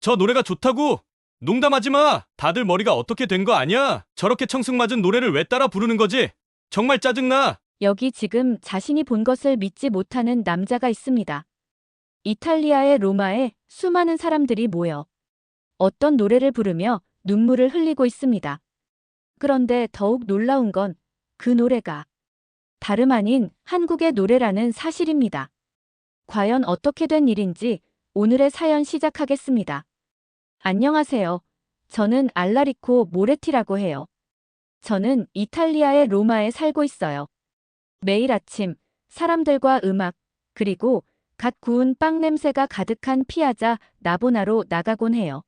저 노래가 좋다고! 농담하지 마! 다들 머리가 어떻게 된 거 아니야? 저렇게 청승맞은 노래를 왜 따라 부르는 거지? 정말 짜증나! 여기 지금 자신이 본 것을 믿지 못하는 남자가 있습니다. 이탈리아의 로마에 수많은 사람들이 모여 어떤 노래를 부르며 눈물을 흘리고 있습니다. 그런데 더욱 놀라운 건 그 노래가 다름 아닌 한국의 노래라는 사실입니다. 과연 어떻게 된 일인지 오늘의 사연 시작하겠습니다. 안녕하세요. 저는 알라리코 모레티라고 해요. 저는 이탈리아의 로마에 살고 있어요. 매일 아침 사람들과 음악, 그리고 갓 구운 빵 냄새가 가득한 피아자 나보나로 나가곤 해요.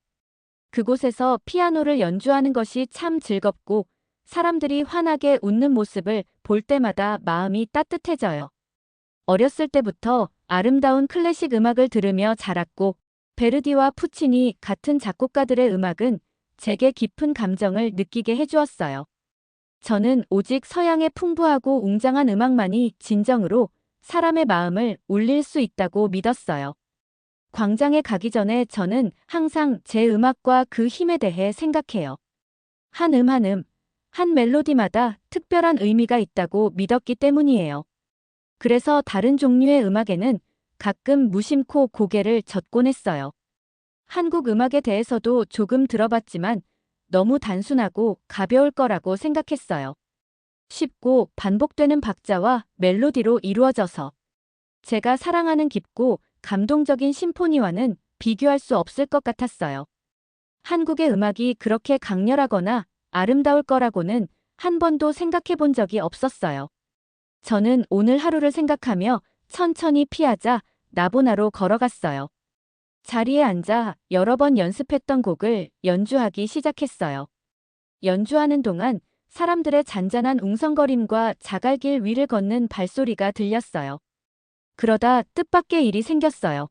그곳에서 피아노를 연주하는 것이 참 즐겁고 사람들이 환하게 웃는 모습을 볼 때마다 마음이 따뜻해져요. 어렸을 때부터 아름다운 클래식 음악을 들으며 자랐고 베르디와 푸치니 같은 작곡가들의 음악은 제게 깊은 감정을 느끼게 해주었어요. 저는 오직 서양의 풍부하고 웅장한 음악만이 진정으로 사람의 마음을 울릴 수 있다고 믿었어요. 광장에 가기 전에 저는 항상 제 음악과 그 힘에 대해 생각해요. 한 한 한 멜로디마다 특별한 의미가 있다고 믿었기 때문이에요. 그래서 다른 종류의 음악에는 가끔 무심코 고개를 젓곤 했어요. 한국 음악에 대해서도 조금 들어봤지만 너무 단순하고 가벼울 거라고 생각했어요. 쉽고 반복되는 박자와 멜로디로 이루어져서 제가 사랑하는 깊고 감동적인 심포니와는 비교할 수 없을 것 같았어요. 한국의 음악이 그렇게 강렬하거나 아름다울 거라고는 한 번도 생각해 본 적이 없었어요. 저는 오늘 하루를 생각하며 천천히 피하자 나보나로 걸어갔어요. 자리에 앉아 여러 번 연습했던 곡을 연주하기 시작했어요. 연주하는 동안 사람들의 잔잔한 웅성거림과 자갈길 위를 걷는 발소리가 들렸어요. 그러다 뜻밖의 일이 생겼어요.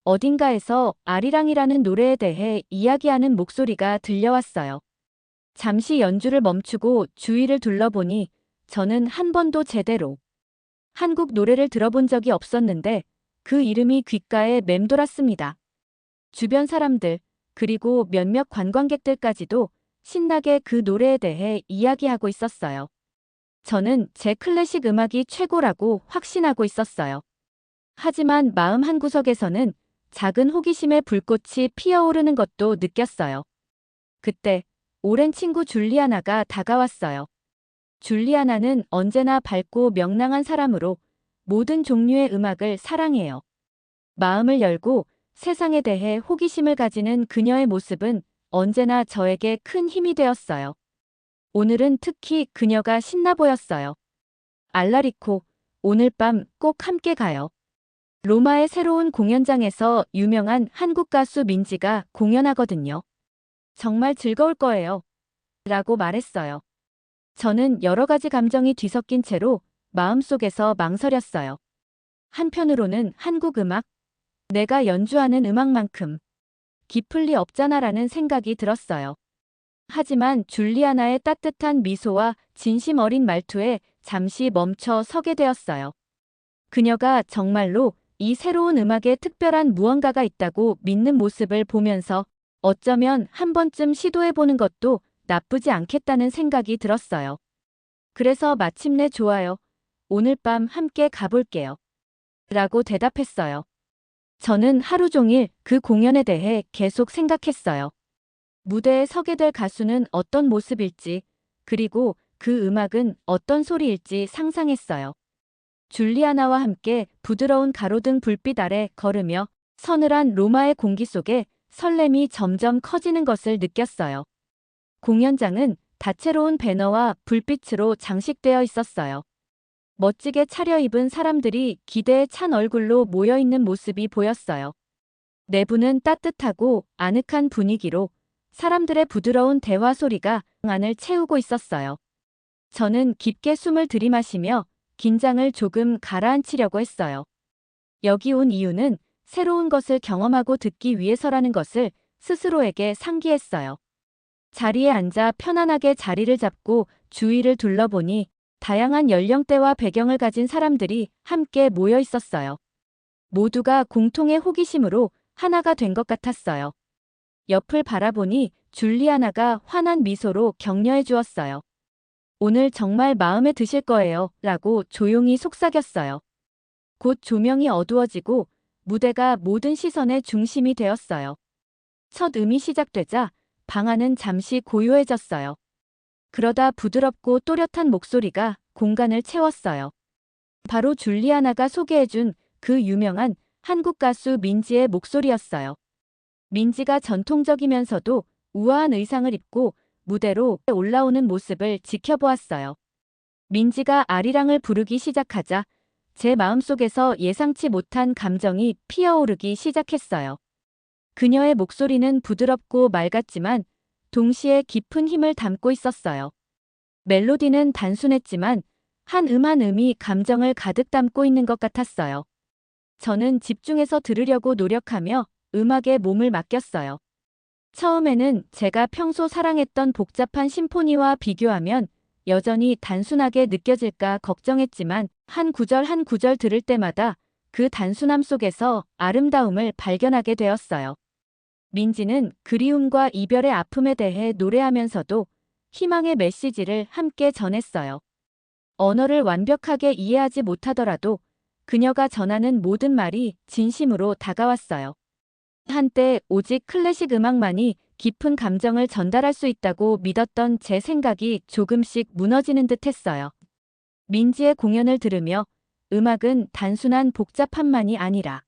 어딘가에서 아리랑이라는 노래에 대해 이야기하는 목소리가 들려왔어요. 잠시 연주를 멈추고 주위를 둘러보니 저는 한 번도 제대로 한국 노래를 들어본 적이 없었는데 그 이름이 귓가에 맴돌았습니다. 주변 사람들, 그리고 몇몇 관광객들까지도 신나게 그 노래에 대해 이야기하고 있었어요. 저는 제 클래식 음악이 최고라고 확신하고 있었어요. 하지만 마음 한구석에서는 작은 호기심의 불꽃이 피어오르는 것도 느꼈어요. 그때 오랜 친구 줄리아나가 다가왔어요. 줄리아나는 언제나 밝고 명랑한 사람으로 모든 종류의 음악을 사랑해요. 마음을 열고 세상에 대해 호기심을 가지는 그녀의 모습은 언제나 저에게 큰 힘이 되었어요. 오늘은 특히 그녀가 신나 보였어요. 알라리코, 오늘 밤 꼭 함께 가요. 로마의 새로운 공연장에서 유명한 한국 가수 민지가 공연하거든요. 정말 즐거울 거예요. 라고 말했어요. 저는 여러 가지 감정이 뒤섞인 채로 마음속에서 망설였어요. 한편으로는 한국 음악, 내가 연주하는 음악만큼 깊을 리 없잖아라는 생각이 들었어요. 하지만 줄리아나의 따뜻한 미소와 진심 어린 말투에 잠시 멈춰 서게 되었어요. 그녀가 정말로 이 새로운 음악에 특별한 무언가가 있다고 믿는 모습을 보면서 어쩌면 한 번쯤 시도해보는 것도 나쁘지 않겠다는 생각이 들었어요. 그래서 마침내 좋아요. 오늘 밤 함께 가볼게요. 라고 대답했어요. 저는 하루 종일 그 공연에 대해 계속 생각했어요. 무대에 서게 될 가수는 어떤 모습일지, 그리고 그 음악은 어떤 소리일지 상상했어요. 줄리아나와 함께 부드러운 가로등 불빛 아래 걸으며 서늘한 로마의 공기 속에 설렘이 점점 커지는 것을 느꼈어요. 공연장은 다채로운 배너와 불빛으로 장식되어 있었어요. 멋지게 차려입은 사람들이 기대에 찬 얼굴로 모여있는 모습이 보였어요. 내부는 따뜻하고 아늑한 분위기로 사람들의 부드러운 대화 소리가 안을 채우고 있었어요. 저는 깊게 숨을 들이마시며 긴장을 조금 가라앉히려고 했어요. 여기 온 이유는 새로운 것을 경험하고 듣기 위해서라는 것을 스스로에게 상기했어요. 자리에 앉아 편안하게 자리를 잡고 주위를 둘러보니 다양한 연령대와 배경을 가진 사람들이 함께 모여 있었어요. 모두가 공통의 호기심으로 하나가 된 것 같았어요. 옆을 바라보니 줄리아나가 환한 미소로 격려해 주었어요. 오늘 정말 마음에 드실 거예요. 라고 조용히 속삭였어요. 곧 조명이 어두워지고 무대가 모든 시선의 중심이 되었어요. 첫 음이 시작되자 방 안은 잠시 고요해졌어요. 그러다 부드럽고 또렷한 목소리가 공간을 채웠어요. 바로 줄리아나가 소개해준 그 유명한 한국 가수 민지의 목소리였어요. 민지가 전통적이면서도 우아한 의상을 입고 무대로 올라오는 모습을 지켜보았어요. 민지가 아리랑을 부르기 시작하자 제 마음속에서 예상치 못한 감정이 피어오르기 시작했어요. 그녀의 목소리는 부드럽고 맑았지만 동시에 깊은 힘을 담고 있었어요. 멜로디는 단순했지만 한 음이 감정을 가득 담고 있는 것 같았어요. 저는 집중해서 들으려고 노력하며 음악에 몸을 맡겼어요. 처음에는 제가 평소 사랑했던 복잡한 심포니와 비교하면 여전히 단순하게 느껴질까 걱정했지만 한 구절 한 구절 들을 때마다 그 단순함 속에서 아름다움을 발견하게 되었어요. 민지는 그리움과 이별의 아픔에 대해 노래하면서도 희망의 메시지를 함께 전했어요. 언어를 완벽하게 이해하지 못하더라도 그녀가 전하는 모든 말이 진심으로 다가왔어요. 한때 오직 클래식 음악만이 깊은 감정을 전달할 수 있다고 믿었던 제 생각이 조금씩 무너지는 듯 했어요. 민지의 공연을 들으며 음악은 단순한 복잡함만이 아니라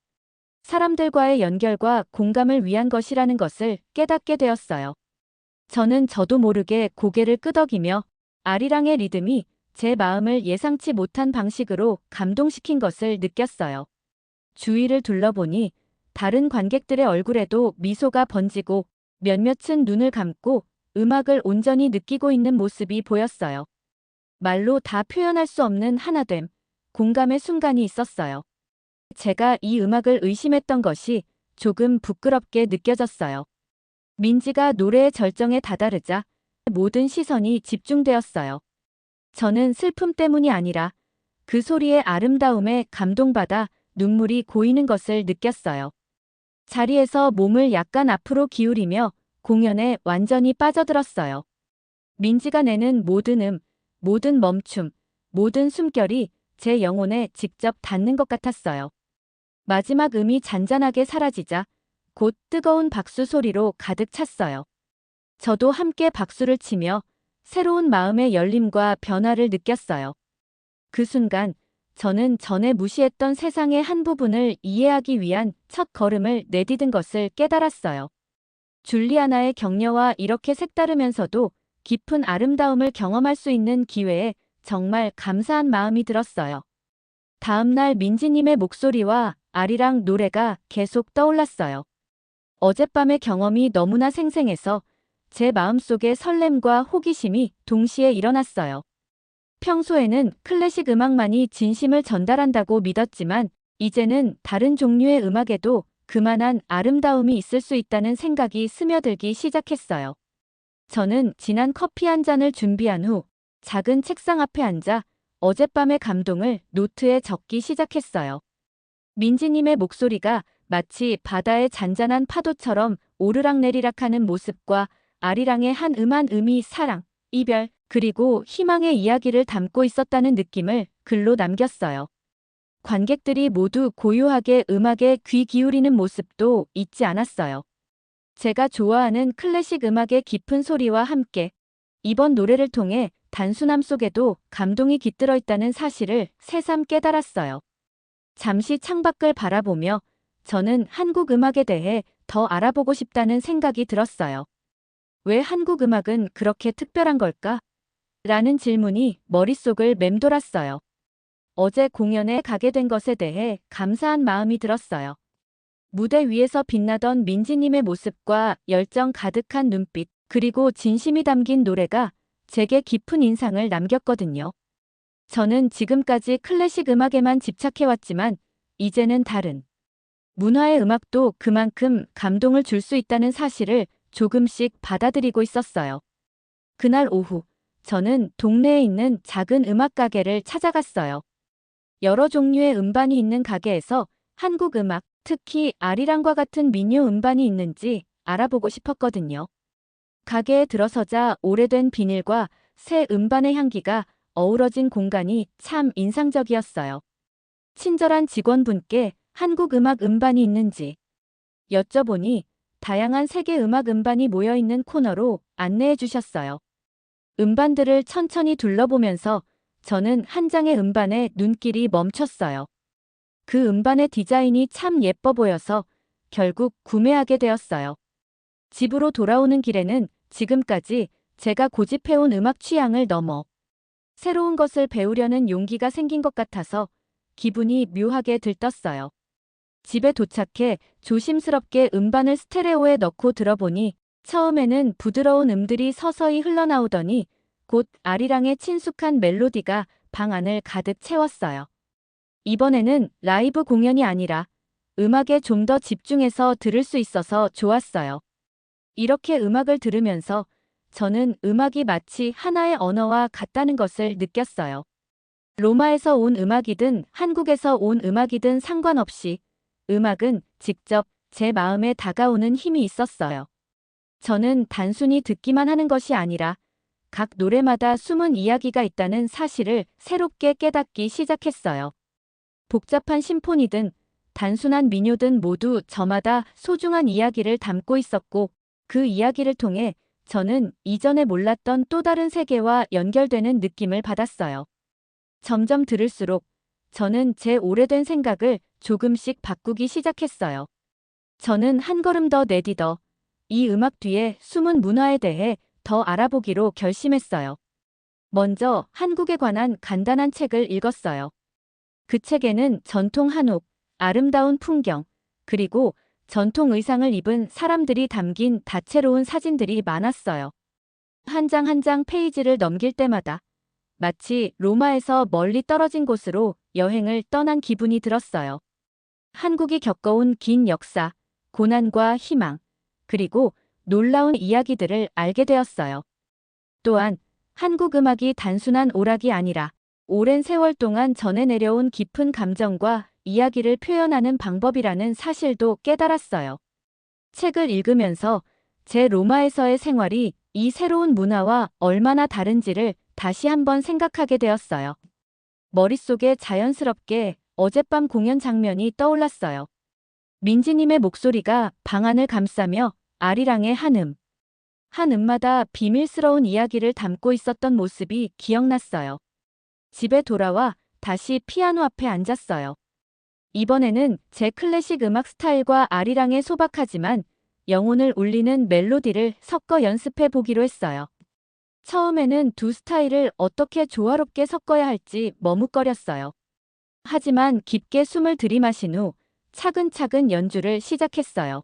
사람들과의 연결과 공감을 위한 것이라는 것을 깨닫게 되었어요. 저도 모르게 고개를 끄덕이며 아리랑의 리듬이 제 마음을 예상치 못한 방식으로 감동시킨 것을 느꼈어요. 주위를 둘러보니 다른 관객들의 얼굴에도 미소가 번지고 몇몇은 눈을 감고 음악을 온전히 느끼고 있는 모습이 보였어요. 말로 다 표현할 수 없는 하나됨, 공감의 순간이 있었어요. 제가 이 음악을 의심했던 것이 조금 부끄럽게 느껴졌어요. 민지가 노래의 절정에 다다르자 모든 시선이 집중되었어요. 저는 슬픔 때문이 아니라 그 소리의 아름다움에 감동받아 눈물이 고이는 것을 느꼈어요. 자리에서 몸을 약간 앞으로 기울이며 공연에 완전히 빠져들었어요. 민지가 내는 모든 모든 멈춤, 모든 숨결이 제 영혼에 직접 닿는 것 같았어요. 마지막 음이 잔잔하게 사라지자 곧 뜨거운 박수 소리로 가득 찼어요. 저도 함께 박수를 치며 새로운 마음의 열림과 변화를 느꼈어요. 그 순간 저는 전에 무시했던 세상의 한 부분을 이해하기 위한 첫 걸음을 내디딘 것을 깨달았어요. 줄리아나의 격려와 이렇게 색다르면서도 깊은 아름다움을 경험할 수 있는 기회에 정말 감사한 마음이 들었어요. 다음 날 민지님의 목소리와 아리랑 노래가 계속 떠올랐어요. 어젯밤의 경험이 너무나 생생해서 제 마음속에 설렘과 호기심이 동시에 일어났어요. 평소에는 클래식 음악만이 진심을 전달한다고 믿었지만 이제는 다른 종류의 음악에도 그만한 아름다움이 있을 수 있다는 생각이 스며들기 시작했어요. 저는 진한 커피 한 잔을 준비한 후 작은 책상 앞에 앉아 어젯밤의 감동을 노트에 적기 시작했어요. 민지님의 목소리가 마치 바다의 잔잔한 파도처럼 오르락내리락하는 모습과 아리랑의 한 음이 사랑, 이별, 그리고 희망의 이야기를 담고 있었다는 느낌을 글로 남겼어요. 관객들이 모두 고요하게 음악에 귀 기울이는 모습도 잊지 않았어요. 제가 좋아하는 클래식 음악의 깊은 소리와 함께 이번 노래를 통해 단순함 속에도 감동이 깃들어 있다는 사실을 새삼 깨달았어요. 잠시 창밖을 바라보며 저는 한국 음악에 대해 더 알아보고 싶다는 생각이 들었어요. 왜 한국 음악은 그렇게 특별한 걸까? 라는 질문이 머릿속을 맴돌았어요. 어제 공연에 가게 된 것에 대해 감사한 마음이 들었어요. 무대 위에서 빛나던 민지님의 모습과 열정 가득한 눈빛, 그리고 진심이 담긴 노래가 제게 깊은 인상을 남겼거든요. 저는 지금까지 클래식 음악에만 집착해왔지만 이제는 다른 문화의 음악도 그만큼 감동을 줄 수 있다는 사실을 조금씩 받아들이고 있었어요. 그날 오후, 저는 동네에 있는 작은 음악 가게를 찾아갔어요. 여러 종류의 음반이 있는 가게에서 한국 음악, 특히 아리랑과 같은 민요 음반이 있는지 알아보고 싶었거든요. 가게에 들어서자 오래된 비닐과 새 음반의 향기가 어우러진 공간이 참 인상적이었어요. 친절한 직원분께 한국 음악 음반이 있는지 여쭤보니 다양한 세계 음악 음반이 모여있는 코너로 안내해 주셨어요. 음반들을 천천히 둘러보면서 저는 한 장의 음반에 눈길이 멈췄어요. 그 음반의 디자인이 참 예뻐 보여서 결국 구매하게 되었어요. 집으로 돌아오는 길에는 지금까지 제가 고집해온 음악 취향을 넘어 새로운 것을 배우려는 용기가 생긴 것 같아서 기분이 묘하게 들떴어요. 집에 도착해 조심스럽게 음반을 스테레오에 넣고 들어보니 처음에는 부드러운 음들이 서서히 흘러나오더니 곧 아리랑의 친숙한 멜로디가 방 안을 가득 채웠어요. 이번에는 라이브 공연이 아니라 음악에 좀 더 집중해서 들을 수 있어서 좋았어요. 이렇게 음악을 들으면서 저는 음악이 마치 하나의 언어와 같다는 것을 느꼈어요. 로마에서 온 음악이든 한국에서 온 음악이든 상관없이 음악은 직접 제 마음에 다가오는 힘이 있었어요. 저는 단순히 듣기만 하는 것이 아니라 각 노래마다 숨은 이야기가 있다는 사실을 새롭게 깨닫기 시작했어요. 복잡한 심포니든 단순한 민요든 모두 저마다 소중한 이야기를 담고 있었고 그 이야기를 통해 저는 이전에 몰랐던 또 다른 세계와 연결되는 느낌을 받았어요. 점점 들을수록 저는 제 오래된 생각을 조금씩 바꾸기 시작했어요. 저는 한 걸음 더 내디뎌 이 음악 뒤에 숨은 문화에 대해 더 알아보기로 결심했어요. 먼저 한국에 관한 간단한 책을 읽었어요. 그 책에는 전통 한옥, 아름다운 풍경, 그리고 전통 의상을 입은 사람들이 담긴 다채로운 사진들이 많았어요. 한 장 한 장 페이지를 넘길 때마다 마치 로마에서 멀리 떨어진 곳으로 여행을 떠난 기분이 들었어요. 한국이 겪어온 긴 역사, 고난과 희망, 그리고 놀라운 이야기들을 알게 되었어요. 또한 한국 음악이 단순한 오락이 아니라 오랜 세월 동안 전해 내려온 깊은 감정과 이야기를 표현하는 방법이라는 사실도 깨달았어요. 책을 읽으면서 제 로마에서의 생활이 이 새로운 문화와 얼마나 다른지를 다시 한번 생각하게 되었어요. 머릿속에 자연스럽게 어젯밤 공연 장면이 떠올랐어요. 민지님의 목소리가 방안을 감싸며 아리랑의 한 음마다 비밀스러운 이야기를 담고 있었던 모습이 기억났어요. 집에 돌아와 다시 피아노 앞에 앉았어요. 이번에는 제 클래식 음악 스타일과 아리랑의 소박하지만 영혼을 울리는 멜로디를 섞어 연습해 보기로 했어요. 처음에는 두 스타일을 어떻게 조화롭게 섞어야 할지 머뭇거렸어요. 하지만 깊게 숨을 들이마신 후 차근차근 연주를 시작했어요.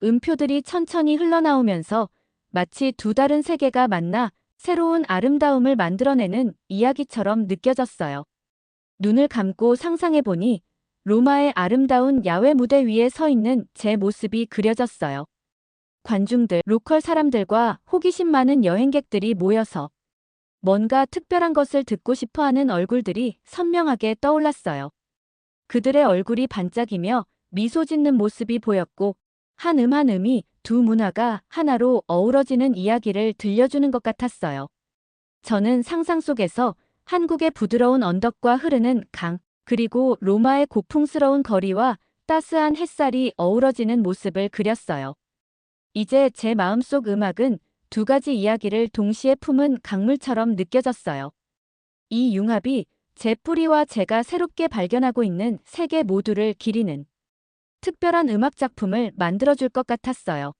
음표들이 천천히 흘러나오면서 마치 두 다른 세계가 만나 새로운 아름다움을 만들어내는 이야기처럼 느껴졌어요. 눈을 감고 상상해보니 로마의 아름다운 야외 무대 위에 서 있는 제 모습이 그려졌어요. 관중들, 로컬 사람들과 호기심 많은 여행객들이 모여서 뭔가 특별한 것을 듣고 싶어 하는 얼굴들이 선명하게 떠올랐어요. 그들의 얼굴이 반짝이며 미소 짓는 모습이 보였고 한 한 음이 두 문화가 하나로 어우러지는 이야기를 들려주는 것 같았어요. 저는 상상 속에서 한국의 부드러운 언덕과 흐르는 강, 그리고 로마의 고풍스러운 거리와 따스한 햇살이 어우러지는 모습을 그렸어요. 이제 제 마음속 음악은 두 가지 이야기를 동시에 품은 강물처럼 느껴졌어요. 이 융합이 제 뿌리와 제가 새롭게 발견하고 있는 세계 모두를 기리는 특별한 음악 작품을 만들어줄 것 같았어요.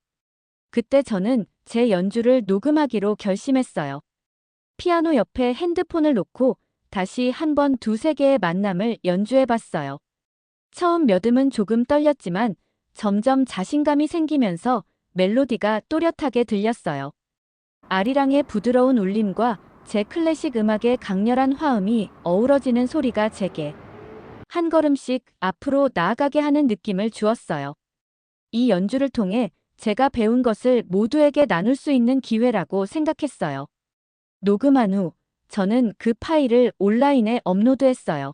그때 저는 제 연주를 녹음하기로 결심했어요. 피아노 옆에 핸드폰을 놓고 다시 한번 두 세계의 만남을 연주해봤어요. 처음 몇 음은 조금 떨렸지만 점점 자신감이 생기면서 멜로디가 또렷하게 들렸어요. 아리랑의 부드러운 울림과 제 클래식 음악의 강렬한 화음이 어우러지는 소리가 제게 한 걸음씩 앞으로 나아가게 하는 느낌을 주었어요. 이 연주를 통해 제가 배운 것을 모두에게 나눌 수 있는 기회라고 생각했어요. 녹음한 후 저는 그 파일을 온라인에 업로드했어요.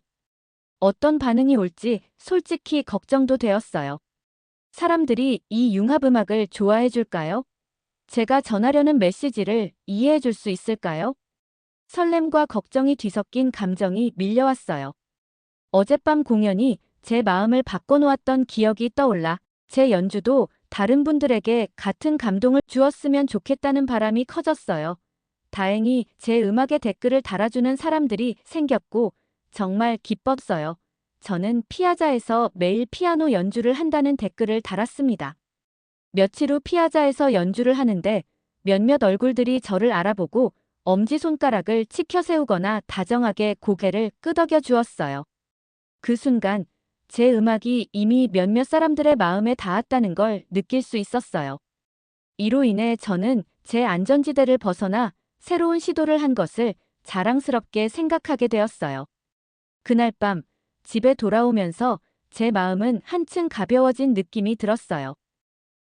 어떤 반응이 올지 솔직히 걱정도 되었어요. 사람들이 이 융합음악을 좋아해 줄까요? 제가 전하려는 메시지를 이해해 줄 수 있을까요? 설렘과 걱정이 뒤섞인 감정이 밀려왔어요. 어젯밤 공연이 제 마음을 바꿔놓았던 기억이 떠올라 제 연주도 다른 분들에게 같은 감동을 주었으면 좋겠다는 바람이 커졌어요. 다행히 제 음악에 댓글을 달아주는 사람들이 생겼고 정말 기뻤어요. 저는 피아자에서 매일 피아노 연주를 한다는 댓글을 달았습니다. 며칠 후 피아자에서 연주를 하는데 몇몇 얼굴들이 저를 알아보고 엄지손가락을 치켜 세우거나 다정하게 고개를 끄덕여 주었어요. 그 순간 제 음악이 이미 몇몇 사람들의 마음에 닿았다는 걸 느낄 수 있었어요. 이로 인해 저는 제 안전지대를 벗어나 새로운 시도를 한 것을 자랑스럽게 생각하게 되었어요. 그날 밤 집에 돌아오면서 제 마음은 한층 가벼워진 느낌이 들었어요.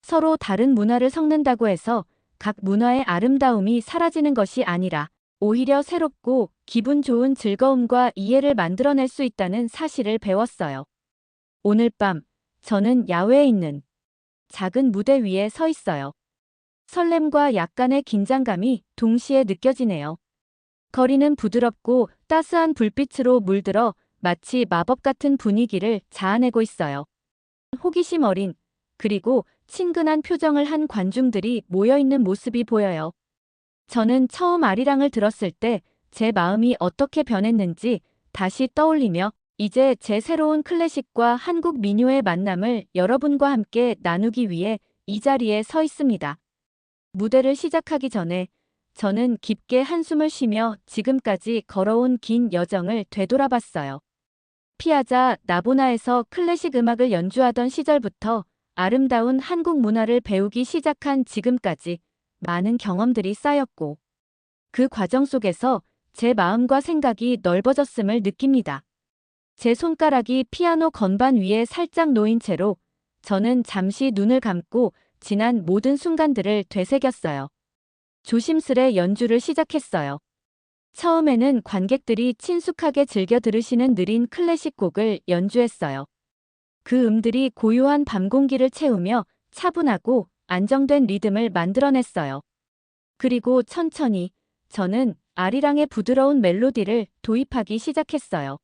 서로 다른 문화를 섞는다고 해서 각 문화의 아름다움이 사라지는 것이 아니라 오히려 새롭고 기분 좋은 즐거움과 이해를 만들어낼 수 있다는 사실을 배웠어요. 오늘 밤 저는 야외에 있는 작은 무대 위에 서 있어요. 설렘과 약간의 긴장감이 동시에 느껴지네요. 거리는 부드럽고 따스한 불빛으로 물들어 마치 마법 같은 분위기를 자아내고 있어요. 호기심 어린 그리고 친근한 표정을 한 관중들이 모여있는 모습이 보여요. 저는 처음 아리랑을 들었을 때 제 마음이 어떻게 변했는지 다시 떠올리며 이제 제 새로운 클래식과 한국 민요의 만남을 여러분과 함께 나누기 위해 이 자리에 서 있습니다. 무대를 시작하기 전에 저는 깊게 한숨을 쉬며 지금까지 걸어온 긴 여정을 되돌아봤어요. 피아자 나보나에서 클래식 음악을 연주하던 시절부터 아름다운 한국 문화를 배우기 시작한 지금까지 많은 경험들이 쌓였고 그 과정 속에서 제 마음과 생각이 넓어졌음을 느낍니다. 제 손가락이 피아노 건반 위에 살짝 놓인 채로 저는 잠시 눈을 감고 지난 모든 순간들을 되새겼어요. 조심스레 연주를 시작했어요. 처음에는 관객들이 친숙하게 즐겨 들으시는 느린 클래식 곡을 연주했어요. 그 음들이 고요한 밤 공기를 채우며 차분하고 안정된 리듬을 만들어냈어요. 그리고 천천히 저는 아리랑의 부드러운 멜로디를 도입하기 시작했어요.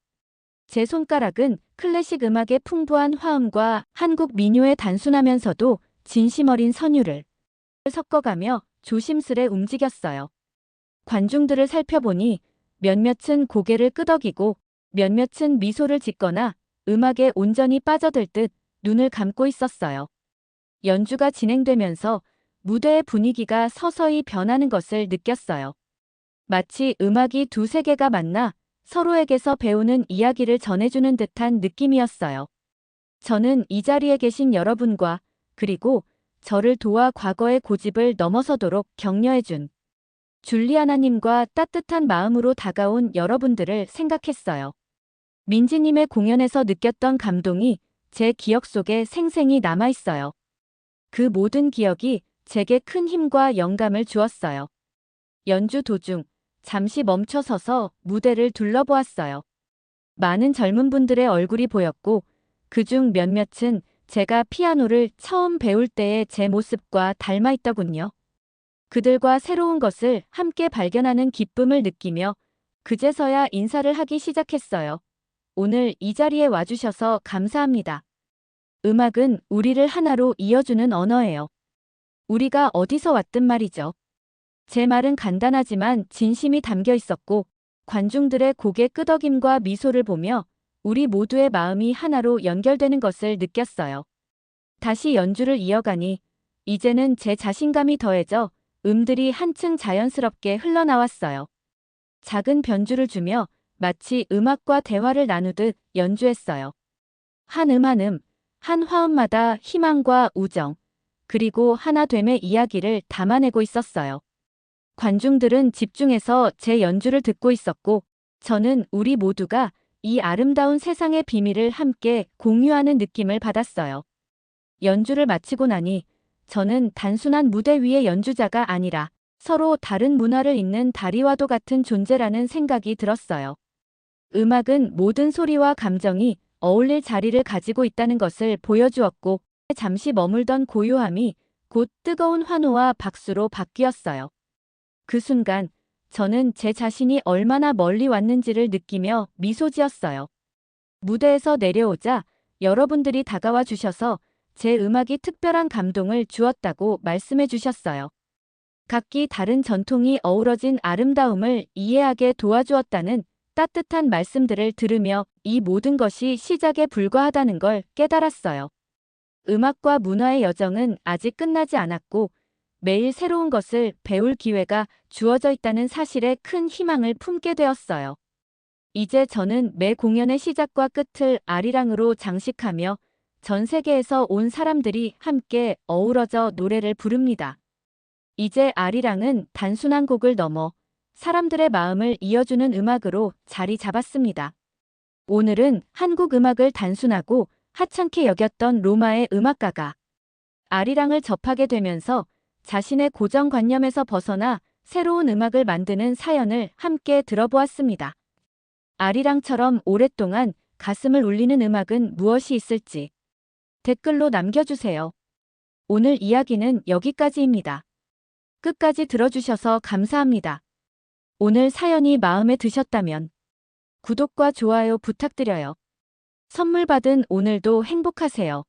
제 손가락은 클래식 음악의 풍부한 화음과 한국 민요의 단순하면서도 진심 어린 선율을 섞어가며 조심스레 움직였어요. 관중들을 살펴보니 몇몇은 고개를 끄덕이고 몇몇은 미소를 짓거나 음악에 온전히 빠져들 듯 눈을 감고 있었어요. 연주가 진행되면서 무대의 분위기가 서서히 변하는 것을 느꼈어요. 마치 음악이 두 세계가 만나 서로에게서 배우는 이야기를 전해주는 듯한 느낌이었어요. 저는 이 자리에 계신 여러분과 그리고 저를 도와 과거의 고집을 넘어서도록 격려해준 줄리아나님과 따뜻한 마음으로 다가온 여러분들을 생각했어요. 민지님의 공연에서 느꼈던 감동이 제 기억 속에 생생히 남아있어요. 그 모든 기억이 제게 큰 힘과 영감을 주었어요. 연주 도중 잠시 멈춰서서 무대를 둘러보았어요. 많은 젊은 분들의 얼굴이 보였고 그중 몇몇은 제가 피아노를 처음 배울 때의 제 모습과 닮아 있더군요. 그들과 새로운 것을 함께 발견하는 기쁨을 느끼며 그제서야 인사를 하기 시작했어요. 오늘 이 자리에 와주셔서 감사합니다. 음악은 우리를 하나로 이어주는 언어예요. 우리가 어디서 왔든 말이죠. 제 말은 간단하지만 진심이 담겨 있었고 관중들의 고개 끄덕임과 미소를 보며 우리 모두의 마음이 하나로 연결되는 것을 느꼈어요. 다시 연주를 이어가니 이제는 제 자신감이 더해져 음들이 한층 자연스럽게 흘러나왔어요. 작은 변주를 주며 마치 음악과 대화를 나누듯 연주했어요. 한 음 한 음, 한 화음마다 희망과 우정, 그리고 하나됨의 이야기를 담아내고 있었어요. 관중들은 집중해서 제 연주를 듣고 있었고 저는 우리 모두가 이 아름다운 세상의 비밀을 함께 공유하는 느낌을 받았어요. 연주를 마치고 나니 저는 단순한 무대 위의 연주자가 아니라 서로 다른 문화를 잇는 다리와도 같은 존재라는 생각이 들었어요. 음악은 모든 소리와 감정이 어울릴 자리를 가지고 있다는 것을 보여주었고 잠시 머물던 고요함이 곧 뜨거운 환호와 박수로 바뀌었어요. 그 순간 저는 제 자신이 얼마나 멀리 왔는지를 느끼며 미소 지었어요. 무대에서 내려오자 여러분들이 다가와 주셔서 제 음악이 특별한 감동을 주었다고 말씀해 주셨어요. 각기 다른 전통이 어우러진 아름다움을 이해하게 도와주었다는 따뜻한 말씀들을 들으며 이 모든 것이 시작에 불과하다는 걸 깨달았어요. 음악과 문화의 여정은 아직 끝나지 않았고 매일 새로운 것을 배울 기회가 주어져 있다는 사실에 큰 희망을 품게 되었어요. 이제 저는 매 공연의 시작과 끝을 아리랑으로 장식하며 전 세계에서 온 사람들이 함께 어우러져 노래를 부릅니다. 이제 아리랑은 단순한 곡을 넘어 사람들의 마음을 이어주는 음악으로 자리 잡았습니다. 오늘은 한국 음악을 단순하고 하찮게 여겼던 로마의 음악가가 아리랑을 접하게 되면서 자신의 고정관념에서 벗어나 새로운 음악을 만드는 사연을 함께 들어보았습니다. 아리랑처럼 오랫동안 가슴을 울리는 음악은 무엇이 있을지 댓글로 남겨주세요. 오늘 이야기는 여기까지입니다. 끝까지 들어주셔서 감사합니다. 오늘 사연이 마음에 드셨다면 구독과 좋아요 부탁드려요. 선물 받은 오늘도 행복하세요.